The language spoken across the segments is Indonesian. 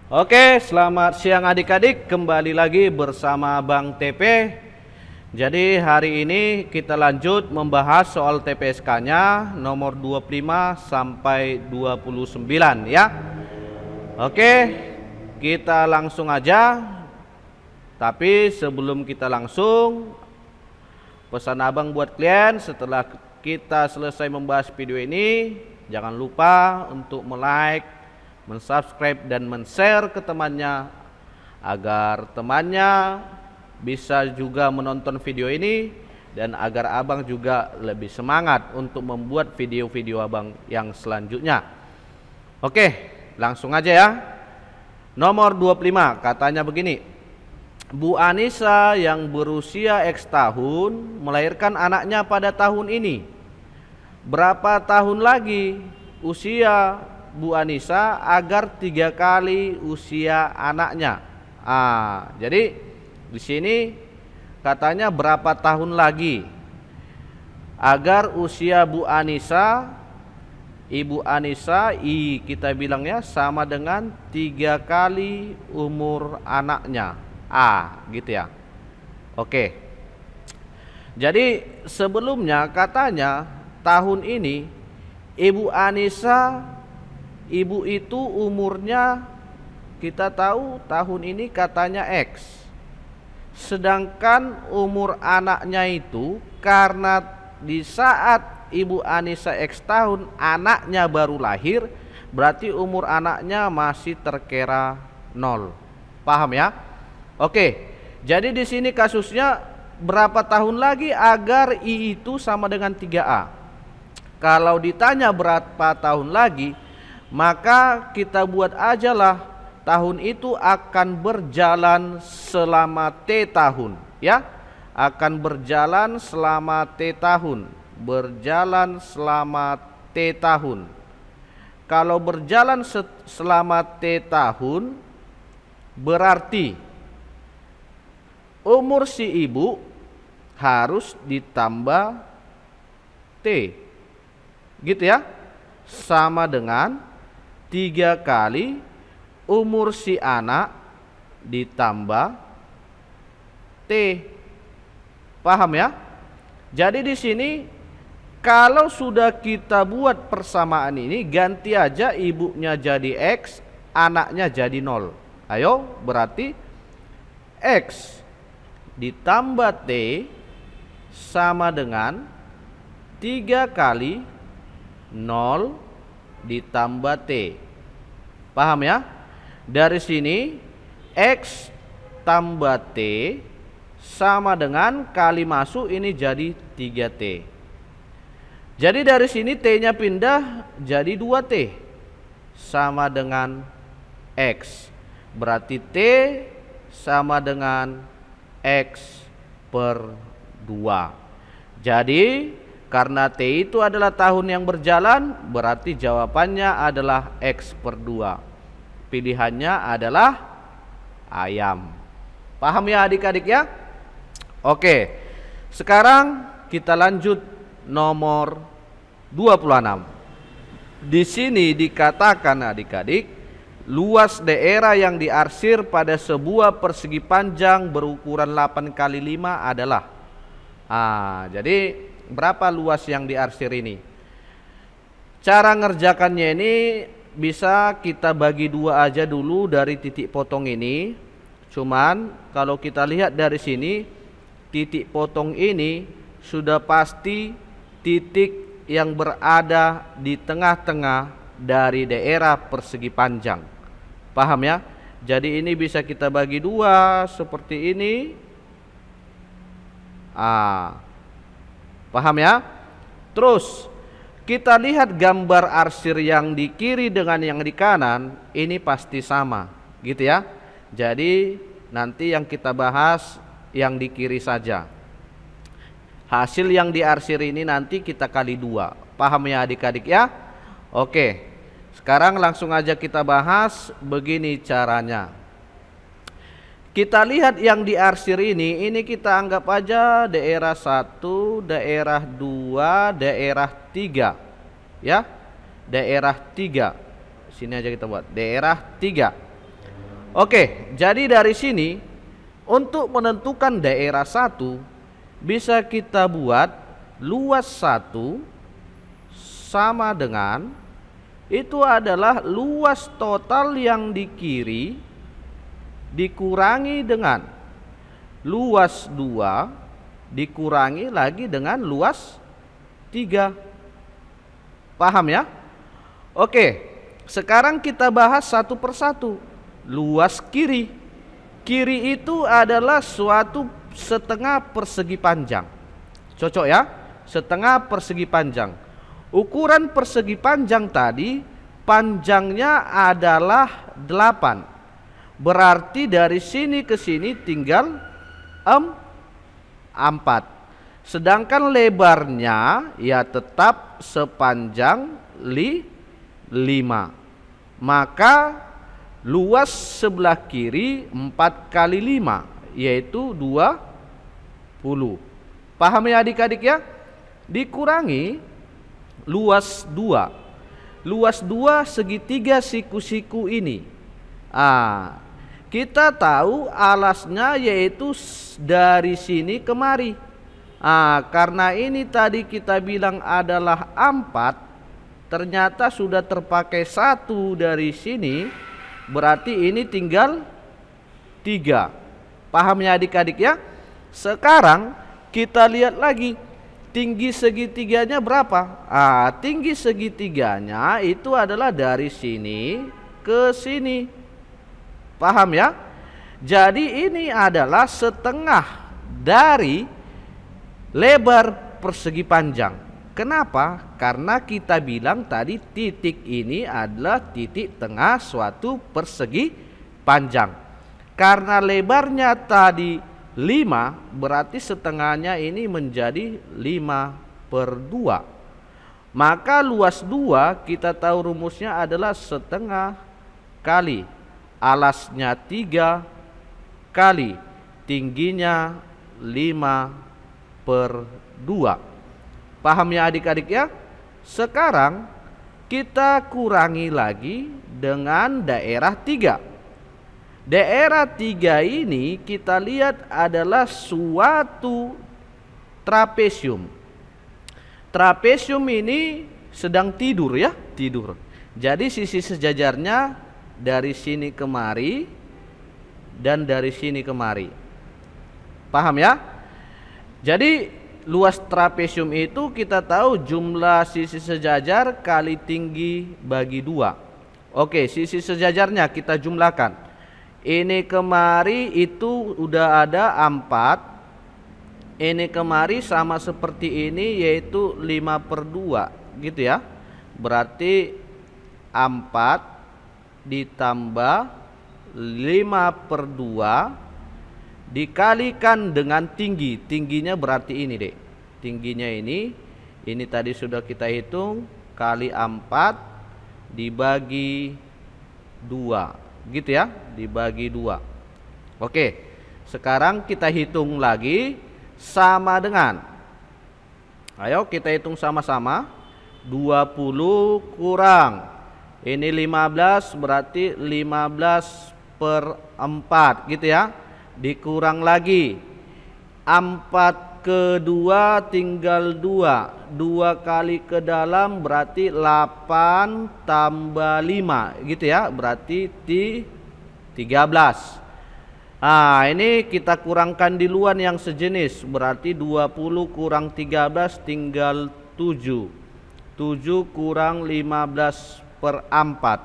Oke, selamat siang adik-adik. Kembali lagi bersama Bang TP. Jadi hari ini kita lanjut membahas soal TPSK-nya nomor 25 sampai 29 ya. Oke, kita langsung aja. Tapi sebelum kita langsung, pesan abang buat kalian, setelah kita selesai membahas video ini, jangan lupa untuk like, mensubscribe dan men-share ke temannya agar temannya bisa juga menonton video ini dan agar abang juga lebih semangat untuk membuat video-video abang yang selanjutnya. Oke, langsung aja ya. Nomor 25 katanya begini. Bu Anissa yang berusia X tahun melahirkan anaknya pada tahun ini. Berapa tahun lagi usia Bu Anissa agar 3 kali usia anaknya? Jadi di sini katanya berapa tahun lagi agar usia Bu Anissa, Ibu Anissa, kita bilangnya sama dengan 3 kali umur anaknya. Gitu ya. Oke. Jadi sebelumnya katanya tahun ini Ibu Anissa, ibu itu umurnya kita tahu tahun ini katanya X. Sedangkan umur anaknya itu karena di saat Ibu Anissa X tahun anaknya baru lahir, berarti umur anaknya masih terkira 0. Paham ya? Oke. Jadi di sini kasusnya berapa tahun lagi agar I itu sama dengan 3A. Kalau ditanya berapa tahun lagi, maka kita buat ajalah tahun itu akan berjalan selama T tahun ya, akan berjalan selama T tahun, berjalan selama T tahun. Kalau berjalan selama T tahun berarti umur si ibu harus ditambah T gitu ya, sama dengan 3 kali umur si anak ditambah T. Paham ya? Jadi di sini kalau sudah kita buat persamaan ini, ganti aja ibunya jadi X, anaknya jadi 0. Ayo, berarti X ditambah T sama dengan 3 kali 0 ditambah T. Paham ya? Dari sini X tambah T sama dengan kali masuk ini jadi 3T. Jadi dari sini T-nya pindah jadi 2T sama dengan X. Berarti T sama dengan X per 2. Jadi karena T itu adalah tahun yang berjalan, berarti jawabannya adalah X per 2. Pilihannya adalah ayam. Paham ya adik-adik ya? Oke, sekarang kita lanjut nomor 26. Di sini dikatakan adik-adik, luas daerah yang diarsir pada sebuah persegi panjang berukuran 8 kali 5 adalah. Jadi berapa luas yang diarsir ini? Cara ngerjakannya ini bisa kita bagi 2 aja dulu dari titik potong ini. Cuman kalau kita lihat dari sini, titik potong ini sudah pasti titik yang berada di tengah-tengah dari daerah persegi panjang. Paham ya? Jadi ini bisa kita bagi 2 seperti ini. Paham ya? Terus kita lihat gambar arsir yang di kiri dengan yang di kanan, ini pasti sama, gitu ya. Jadi nanti yang kita bahas yang di kiri saja. Hasil yang diarsir ini nanti kita kali 2. Paham ya adik-adik ya? Oke. Sekarang langsung aja kita bahas begini caranya. Kita lihat yang diarsir ini kita anggap aja daerah 1, daerah 2, daerah 3. Ya. Daerah 3. Sini aja kita buat daerah 3. Oke, jadi dari sini untuk menentukan daerah satu bisa kita buat luas satu sama dengan itu adalah luas total yang di kiri dikurangi dengan luas 2 dikurangi lagi dengan luas 3. Paham ya? Oke, sekarang kita bahas satu persatu. Luas kiri. Kiri itu adalah suatu setengah persegi panjang. Cocok ya? Setengah persegi panjang. Ukuran persegi panjang tadi panjangnya adalah 8. Berarti dari sini ke sini tinggal 4. Sedangkan lebarnya ya tetap sepanjang 5. Maka luas sebelah kiri 4 kali 5 yaitu 20. Paham ya adik-adik ya? Dikurangi luas 2. Luas 2 segitiga siku-siku ini. Kita tahu alasnya yaitu dari sini kemari. Karena ini tadi kita bilang adalah 4, ternyata sudah terpakai 1 dari sini, berarti ini tinggal 3. Paham ya adik-adik ya? Sekarang kita lihat lagi tinggi segitiganya berapa? Tinggi segitiganya itu adalah dari sini ke sini. Paham ya? Jadi ini adalah setengah dari lebar persegi panjang. Kenapa? Karena kita bilang tadi titik ini adalah titik tengah suatu persegi panjang. Karena lebarnya tadi 5, berarti setengahnya ini menjadi 5/2. Maka luas 2 kita tahu rumusnya adalah setengah kali alasnya 3 kali tingginya 5/2. Paham ya adik-adik ya? Sekarang kita kurangi lagi dengan daerah 3. Daerah 3 ini kita lihat adalah suatu trapesium. Trapesium ini sedang tidur ya, tidur. Jadi sisi sejajarnya dari sini kemari dan dari sini kemari. Paham ya? Jadi luas trapesium itu kita tahu jumlah sisi sejajar kali tinggi bagi 2. Oke, sisi sejajarnya kita jumlahkan. Ini kemari itu udah ada 4. Ini kemari sama seperti ini yaitu 5/2 gitu ya. Berarti 4 ditambah 5/2 dikalikan dengan tinggi. Tingginya berarti ini dek. Tingginya ini tadi sudah kita hitung, kali 4 dibagi 2 gitu ya, dibagi 2. Oke, sekarang kita hitung lagi sama dengan, ayo kita hitung sama-sama. 20 kurang ini 15 berarti 15/4 gitu ya. Dikurang lagi 4 ke 2 tinggal 2. 2 kali ke dalam berarti 8 tambah 5 gitu ya. Berarti 13. Ini kita kurangkan di luar yang sejenis. Berarti 20 kurang 13 tinggal 7. 7 kurang 15/4.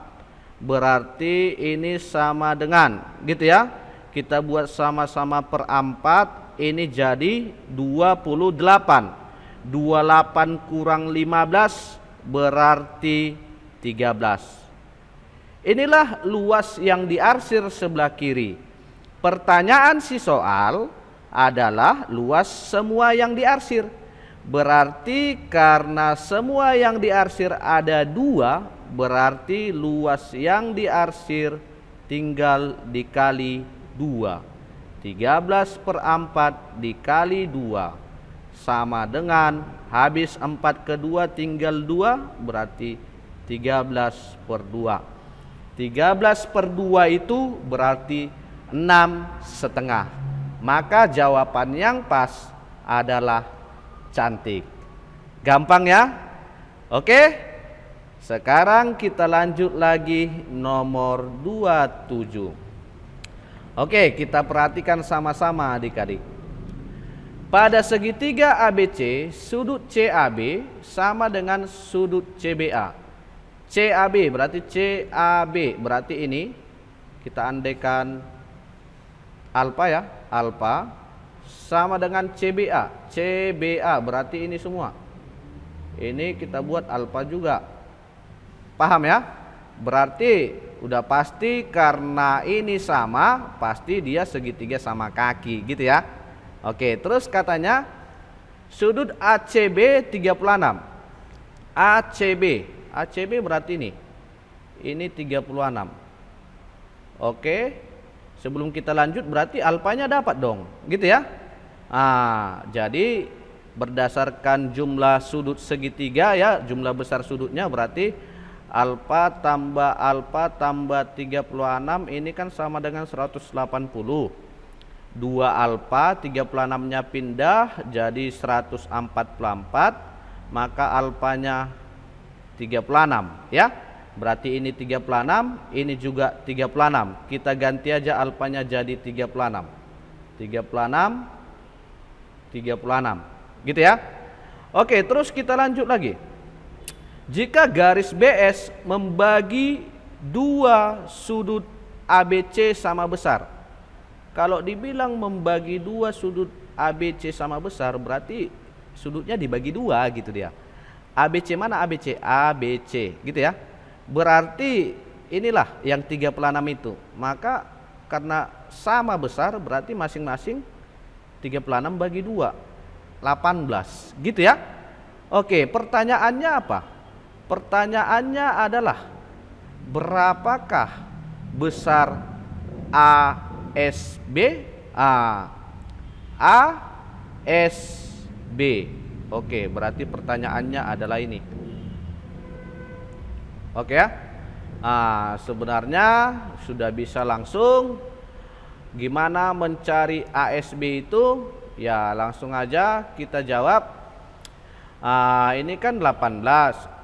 Berarti ini sama dengan gitu ya. Kita buat sama-sama per 4, ini jadi 28. 28 kurang 15 berarti 13. Inilah luas yang diarsir sebelah kiri. Pertanyaan si soal adalah luas semua yang diarsir. Berarti karena semua yang diarsir ada 2, berarti luas yang diarsir tinggal dikali 2. 13/4 dikali 2 sama dengan, habis 4 ke 2 tinggal 2 berarti 13/2. 13/2 itu berarti 6,5. Maka jawaban yang pas adalah cantik. Gampang ya? Oke. Sekarang kita lanjut lagi nomor 27. Oke, kita perhatikan sama-sama adik-adik. Pada segitiga ABC, sudut CAB sama dengan sudut CBA. CAB berarti ini kita andaikan alfa ya, alfa sama dengan CBA. CBA berarti ini semua. Ini kita buat alfa juga. Paham ya? Berarti udah pasti karena ini sama, pasti dia segitiga sama kaki gitu ya. Oke, terus katanya sudut ACB 36. ACB berarti ini. Ini 36. Oke. Sebelum kita lanjut berarti alfanya dapat dong, gitu ya. Jadi berdasarkan jumlah sudut segitiga ya, jumlah besar sudutnya berarti alfa tambah 36 ini kan sama dengan 180. 2 alfa 36-nya pindah jadi 144, maka alfanya 36 ya. Berarti ini 36, ini juga 36. Kita ganti aja alfanya jadi 36. 36 gitu ya. Oke, terus kita lanjut lagi. Jika garis BS membagi dua sudut ABC sama besar. Kalau dibilang membagi dua sudut ABC sama besar, berarti sudutnya dibagi dua gitu dia. ABC mana ABC? ABC gitu ya. Berarti inilah yang 36 itu. Maka karena sama besar berarti masing-masing 36 bagi 2 18 gitu ya. Oke, pertanyaannya apa? Pertanyaannya adalah berapakah besar ASB? ASB. Oke, berarti pertanyaannya adalah ini. Oke ya. Sebenarnya sudah bisa langsung. Gimana mencari ASB itu? Ya langsung aja kita jawab. Ini kan 18.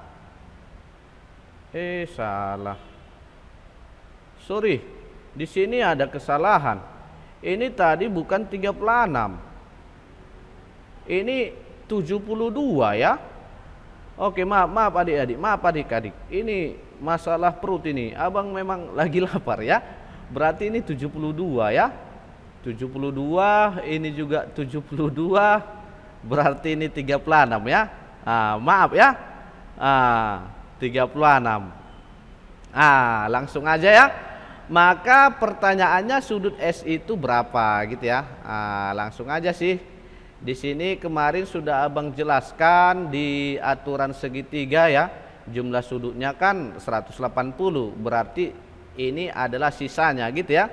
Salah. Sorry, di sini ada kesalahan. Ini tadi bukan 36. Ini 72 ya. Oke, maaf adik-adik, maaf adik-adik. Ini masalah perut ini. Abang memang lagi lapar ya. Berarti ini 72 ya. 72, ini juga 72. Berarti ini 36 ya. Maaf ya. 36. Langsung aja ya. Maka pertanyaannya sudut S itu berapa gitu ya. Langsung aja sih. Di sini kemarin sudah abang jelaskan di aturan segitiga ya. Jumlah sudutnya kan 180. Berarti ini adalah sisanya gitu ya.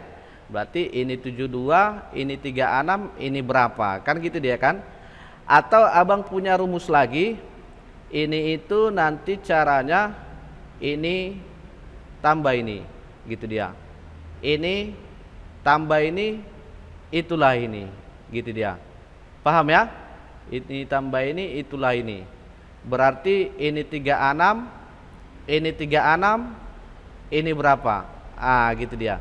Berarti ini 72, ini 36, ini berapa? Kan gitu dia kan. Atau abang punya rumus lagi. Ini itu nanti caranya ini tambah ini, gitu dia. Ini tambah ini, itulah ini, gitu dia. Paham ya? Ini tambah ini, itulah ini. Berarti ini 36, ini 36, ini berapa? Gitu dia.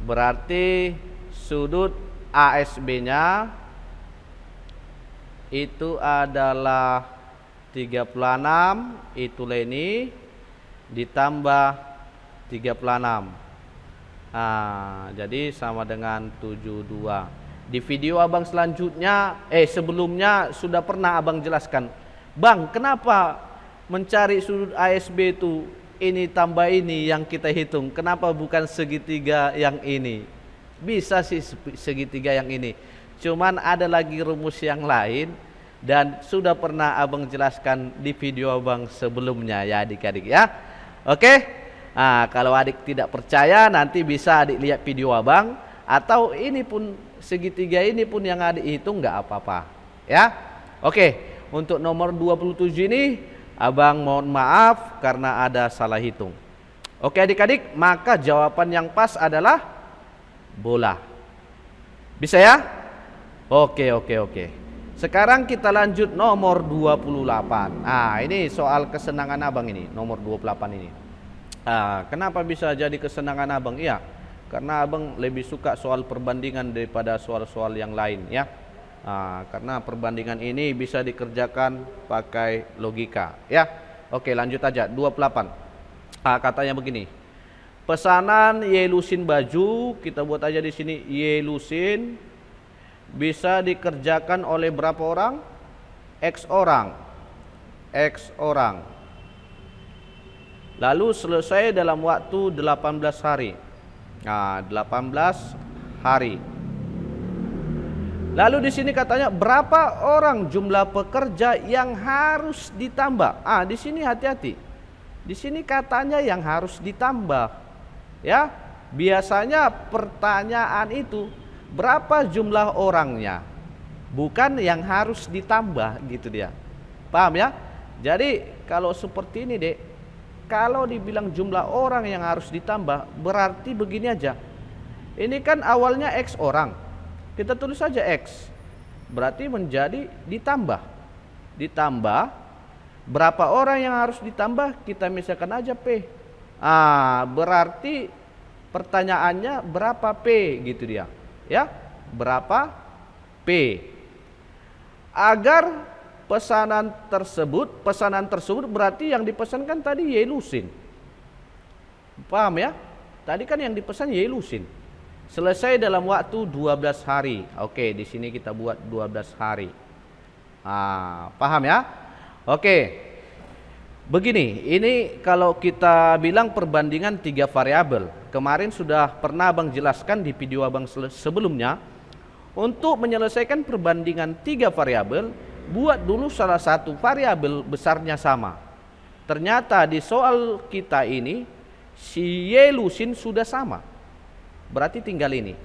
Berarti sudut ASB-nya itu adalah 36, itulah ini ditambah 36. Jadi sama dengan 72. Di video abang selanjutnya sebelumnya sudah pernah abang jelaskan, Bang, kenapa mencari sudut ASB itu ini tambah ini yang kita hitung, kenapa bukan segitiga yang ini? Bisa sih segitiga yang ini, cuman ada lagi rumus yang lain dan sudah pernah abang jelaskan di video abang sebelumnya ya adik-adik ya. Oke. Kalau adik tidak percaya nanti bisa adik lihat video abang, atau ini pun segitiga ini pun yang adik hitung nggak apa-apa ya. Oke, untuk nomor 27 ini abang mohon maaf karena ada salah hitung. Oke adik-adik, maka jawaban yang pas adalah bola. Bisa ya? Oke. Sekarang kita lanjut nomor 28. Nah, ini soal kesenangan abang ini, nomor 28 ini. Kenapa bisa jadi kesenangan abang? Iya, karena abang lebih suka soal perbandingan daripada soal-soal yang lain ya. Karena perbandingan ini bisa dikerjakan pakai logika ya. Oke, lanjut aja 28. Katanya begini. Pesanan Y lusin baju, kita buat aja di sini Y lusin bisa dikerjakan oleh berapa orang? X orang. Lalu selesai dalam waktu 18 hari. 18 hari. Lalu di sini katanya berapa orang jumlah pekerja yang harus ditambah? Di sini hati-hati. Di sini katanya yang harus ditambah. Ya, biasanya pertanyaan itu berapa jumlah orangnya, bukan yang harus ditambah gitu dia. Paham ya? Jadi kalau seperti ini dek, kalau dibilang jumlah orang yang harus ditambah, berarti begini aja. Ini kan awalnya X orang, kita tulis saja X, berarti menjadi ditambah. Berapa orang yang harus ditambah, kita misalkan aja P. Berarti pertanyaannya berapa P gitu dia. Ya, berapa P. Agar pesanan tersebut berarti yang dipesankan tadi Y lusin. Paham ya? Tadi kan yang dipesan Y lusin. Selesai dalam waktu 12 hari. Oke, di sini kita buat 12 hari. Paham ya? Oke. Begini, ini kalau kita bilang perbandingan 3 variabel. Kemarin sudah pernah abang jelaskan di video abang sebelumnya. Untuk menyelesaikan perbandingan 3 variabel, buat dulu salah satu variabel besarnya sama. Ternyata di soal kita ini si Y lusin sudah sama. Berarti tinggal ini.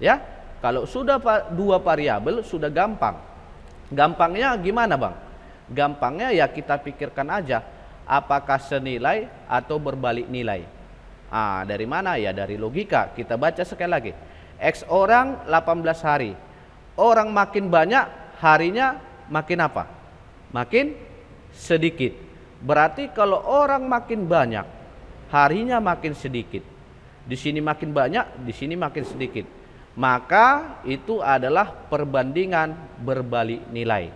Ya, kalau sudah 2 variabel sudah gampang. Gampangnya gimana bang? Gampangnya ya kita pikirkan aja apakah senilai atau berbalik nilai. Dari mana ya? Dari logika. Kita baca sekali lagi. X orang 18 hari. Orang makin banyak, harinya makin apa? Makin sedikit. Berarti kalau orang makin banyak, harinya makin sedikit. Di sini makin banyak, di sini makin sedikit. Maka itu adalah perbandingan berbalik nilai.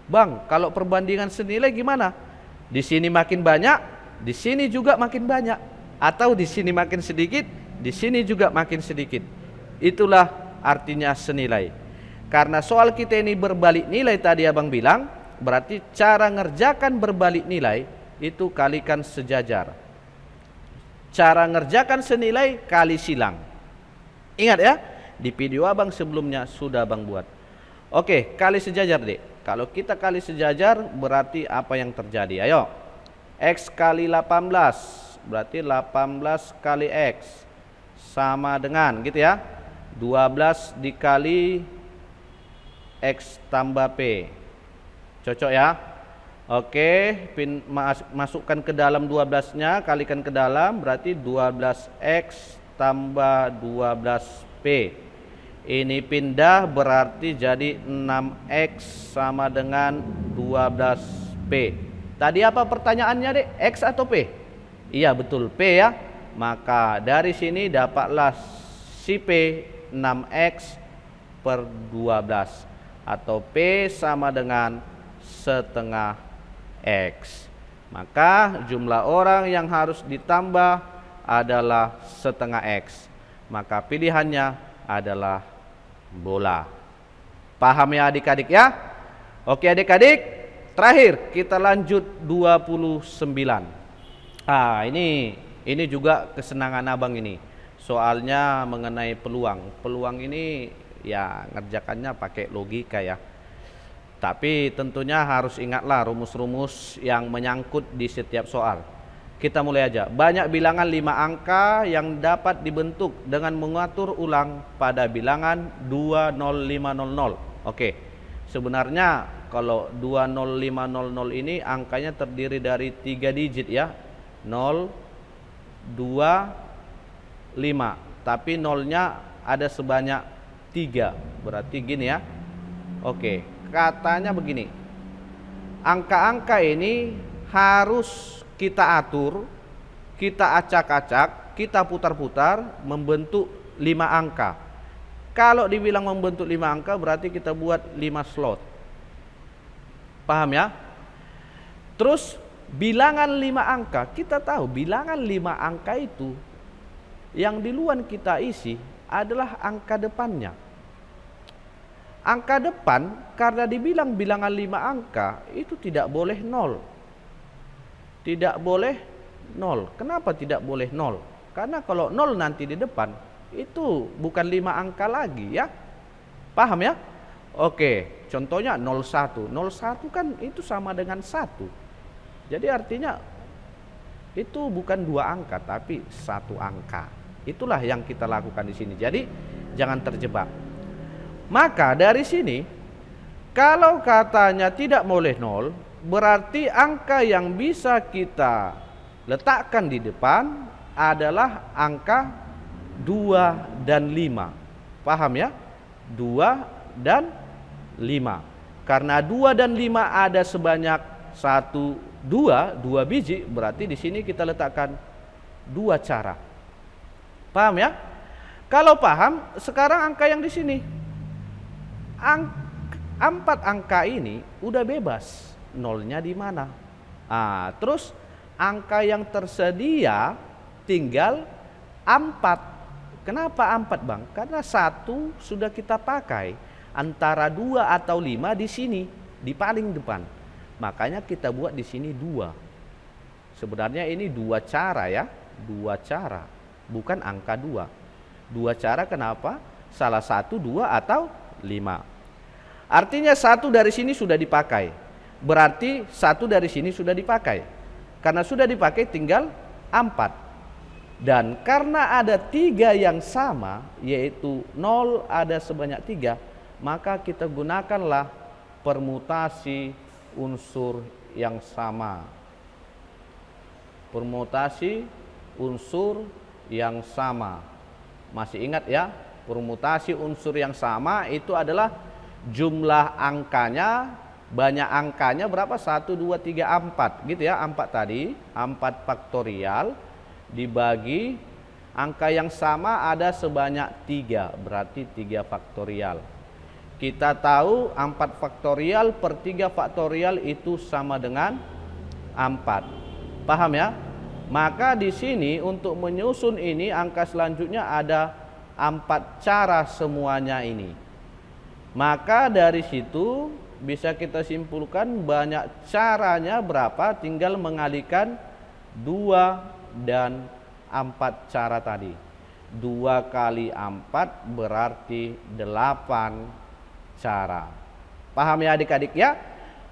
Bang, kalau perbandingan senilai gimana? Di sini makin banyak, di sini juga makin banyak. Atau di sini makin sedikit, di sini juga makin sedikit. Itulah artinya senilai. Karena soal kita ini berbalik nilai tadi abang bilang, berarti cara ngerjakan berbalik nilai itu kalikan sejajar. Cara ngerjakan senilai kali silang. Ingat ya, di video abang sebelumnya sudah abang buat. Oke, kali sejajar dek. Kalau kita kali sejajar berarti apa yang terjadi? Ayo. X kali 18 berarti 18 kali X sama dengan gitu ya, 12 dikali X tambah P. Cocok ya? Oke, masukkan ke dalam 12-nya, kalikan ke dalam, berarti 12X tambah 12P. Ini pindah berarti jadi 6X sama dengan 12P. Tadi apa pertanyaannya dek? X atau P? Iya betul, P ya. Maka dari sini dapatlah si P 6X per 12. Atau P sama dengan setengah X. Maka jumlah orang yang harus ditambah adalah setengah X. Maka pilihannya adalah bola. Paham ya adik-adik ya? Oke adik-adik, terakhir kita lanjut 29. Ini juga kesenangan abang ini. Soalnya mengenai peluang. Peluang ini ya ngerjakannya pakai logika ya. Tapi tentunya harus ingatlah rumus-rumus yang menyangkut di setiap soal. Kita mulai aja. Banyak bilangan 5 angka yang dapat dibentuk dengan mengatur ulang pada bilangan 20500. Oke. Sebenarnya kalau 20500 ini angkanya terdiri dari 3 digit ya. 0, 2, 5. Tapi nolnya ada sebanyak 3. Berarti gini ya. Oke, katanya begini. Angka-angka ini harus kita atur, kita acak-acak, kita putar-putar membentuk 5 angka. Kalau dibilang membentuk 5 angka berarti kita buat 5 slot. Paham ya? Terus bilangan 5 angka, kita tahu bilangan 5 angka itu yang di luar kita isi adalah angka depannya. Angka depan karena dibilang bilangan 5 angka itu tidak boleh 0. Tidak boleh 0. Kenapa tidak boleh 0? Karena kalau 0 nanti di depan itu bukan 5 angka lagi ya. Paham ya? Oke, contohnya 01. 01 kan itu sama dengan 1. Jadi artinya itu bukan 2 angka tapi 1 angka. Itulah yang kita lakukan di sini. Jadi jangan terjebak. Maka dari sini kalau katanya tidak boleh 0, berarti angka yang bisa kita letakkan di depan adalah angka 2 dan 5. Paham ya? 2 dan 5. Karena 2 dan 5 ada sebanyak 2 biji, berarti di sini kita letakkan 2 cara. Paham ya? Kalau paham, sekarang angka yang di sini. 4 angka ini udah bebas. Nolnya di mana? Terus angka yang tersedia tinggal 4. Kenapa 4, Bang? Karena 1 sudah kita pakai. Antara 2 atau 5 di sini, di paling depan. Makanya kita buat di sini 2. Sebenarnya ini 2 cara ya. 2 cara, bukan angka 2. 2 cara kenapa? Salah 1, 2 atau 5. Artinya 1 dari sini sudah dipakai. Berarti 1 dari sini sudah dipakai. Karena sudah dipakai tinggal 4. Dan karena ada 3 yang sama, yaitu 0 ada sebanyak 3, maka kita gunakanlah permutasi unsur yang sama. Permutasi unsur yang sama. Masih ingat ya? Permutasi unsur yang sama itu adalah jumlah angkanya, banyak angkanya berapa? 1, 2, 3, 4 gitu ya. 4 tadi, 4 faktorial dibagi angka yang sama ada sebanyak 3, berarti 3 faktorial. Kita tahu 4 faktorial per 3 faktorial itu sama dengan 4. Paham ya? Maka di sini untuk menyusun ini angka selanjutnya ada 4 cara semuanya ini. Maka dari situ bisa kita simpulkan banyak caranya berapa, tinggal mengalihkan 2 dan 4 cara tadi. 2 kali 4 berarti 8 cara. Paham ya adik-adik ya?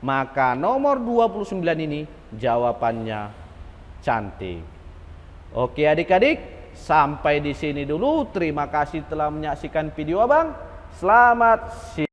Maka nomor 29 ini jawabannya cantik. Oke adik-adik, sampai di sini dulu. Terima kasih telah menyaksikan video Abang. Selamat siang.